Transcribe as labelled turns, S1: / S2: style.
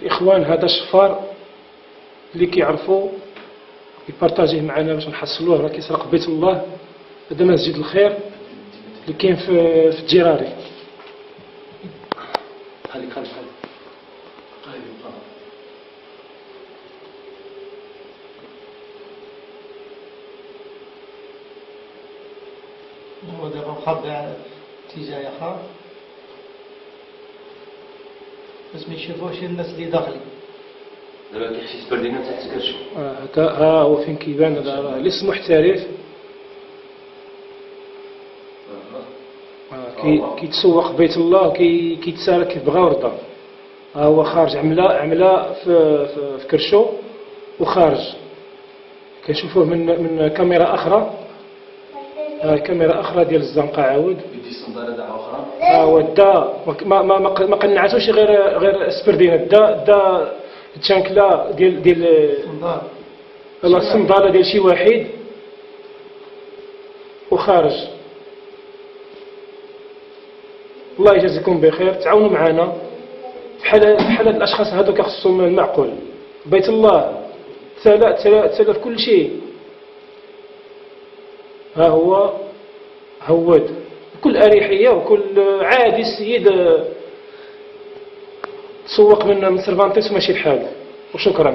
S1: الاخوان هذا شفار اللي كيعرفوا يبارطاجيه معنا باش نحصلوه، راه كيسرق بيت الله. هذا مسجد الخير اللي كاين في الجراري.
S2: خليك
S3: هو دابا مخبع اتجاه اخر باش ما يشوفوش الناس اللي داخلين.
S2: دابا كيخشي سبردينا تحت كرشو.
S1: هذا ها هو فين كيبان. هذا راه الاسم محترف. كيتسوق بيت الله وكيتسارى كيف بغا ورضا. ها هو خارج عمله في كرشو وخارج. كنشوفوه من كاميرا اخرى. كاميرا اخرى ديال الزنقه عاود.
S2: يدي الصنداله دعوه اخرى.
S1: هو دا ما قنعتوش غير سبردينه. دا التشانكلا ديال الصنداله ديال شي واحد وخارج. الله يجازيكم بخير، تعاونوا معنا بحال هاد الاشخاص هادو كخصهم المعقول. بيت الله تلف كل شيء. ها هو هود بكل اريحيه وكل عادي. السيد تسوق من سيرفانتيس وماشي بحال. وشكرا.